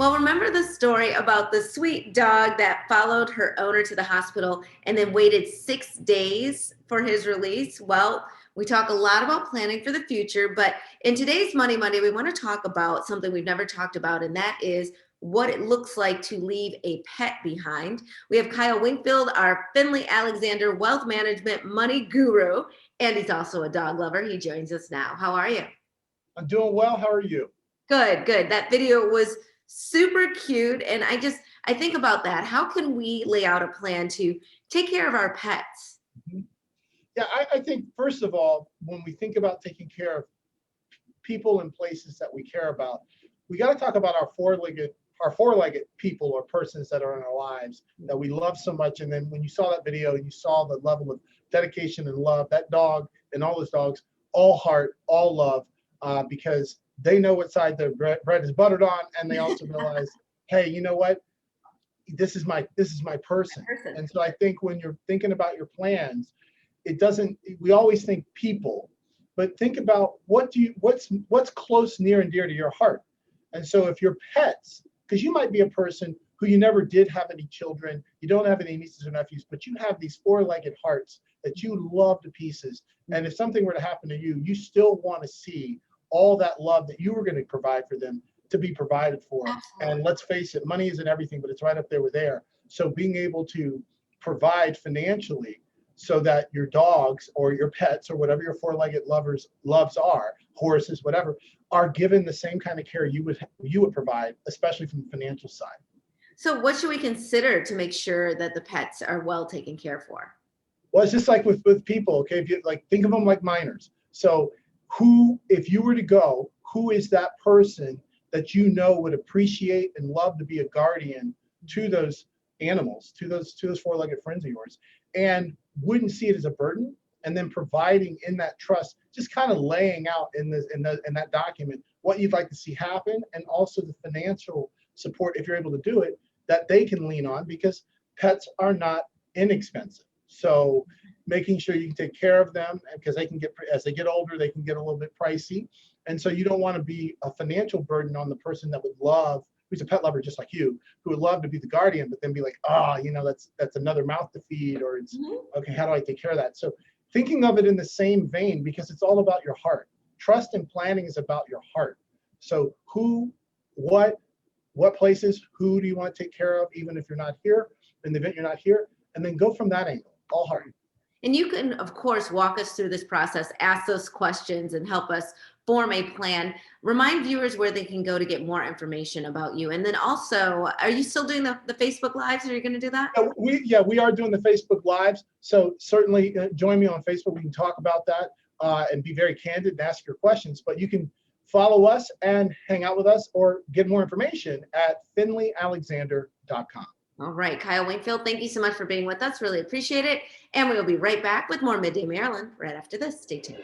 Well, remember the story about the sweet dog that followed her owner to the hospital and then waited 6 days for his release? Well, we talk a lot about planning for the future, but in today's Money Monday, we want to talk about something we've never talked about, and that is what it looks like to leave a pet behind. We have Kyle Wingfield, our Finley Alexander wealth management money guru, and he's also a dog lover. He joins us now. How are you? I'm doing well. How are you? Good, good. That video was super cute. And I think about that. How can we lay out a plan to take care of our pets? Mhm. Yeah, I think first of all, when we think about taking care of people and places that we care about, we got to talk about our four-legged people or persons that are in our lives that we love so much. And then when you saw that video and you saw the level of dedication and love, that dog and all those dogs, all heart, all love, because they know what side the bread is buttered on, and they also realize, hey, you know what? This is my person. Person. And so I think when you're thinking about your plans, it doesn't, we always think people, but think about what's close, near and dear to your heart. And so if your pets, because you might be a person who you never did have any children, you don't have any nieces or nephews, but you have these four-legged hearts that you love to pieces. And if something were to happen to you, you still want to see all that love that you were going to provide for them to be provided for. Absolutely. And let's face it, money isn't everything, but it's right up there with air. So being able to provide financially so that your dogs or your pets or whatever your four-legged loves are, horses, whatever, are given the same kind of care you would provide, especially from the financial side. So, what should we consider to make sure that the pets are well taken care for? Well, it's just like with people, okay? If you like think of them like minors. So if you were to go, who is that person that you know would appreciate and love to be a guardian to those animals, to those four-legged friends of yours, and wouldn't see it as a burden, and then providing in that trust, just kind of laying out in that document what you'd like to see happen, and also the financial support, if you're able to do it, that they can lean on, because pets are not inexpensive. So making sure you can take care of them, because they can get, as they get older, they can get a little bit pricey. And so you don't want to be a financial burden on the person that would love, who's a pet lover just like you, who would love to be the guardian, but then be like, that's another mouth to feed, or it's okay, how do I take care of that? So thinking of it in the same vein, because it's all about your heart. Trust and planning is about your heart. So who, what places, who do you want to take care of, even if you're not here, in the event you're not here, and then go from that angle, all heart. And you can, of course, walk us through this process, ask those questions, and help us form a plan. Remind viewers where they can go to get more information about you. And then also, are you still doing the Facebook Lives? Are you going to do that? We are doing the Facebook Lives. So certainly join me on Facebook. We can talk about that and be very candid and ask your questions. But you can follow us and hang out with us, or get more information at finleyalexander.com. All right, Kyle Wingfield, thank you so much for being with us. Really appreciate it. And we will be right back with more Midday Maryland right after this. Stay tuned.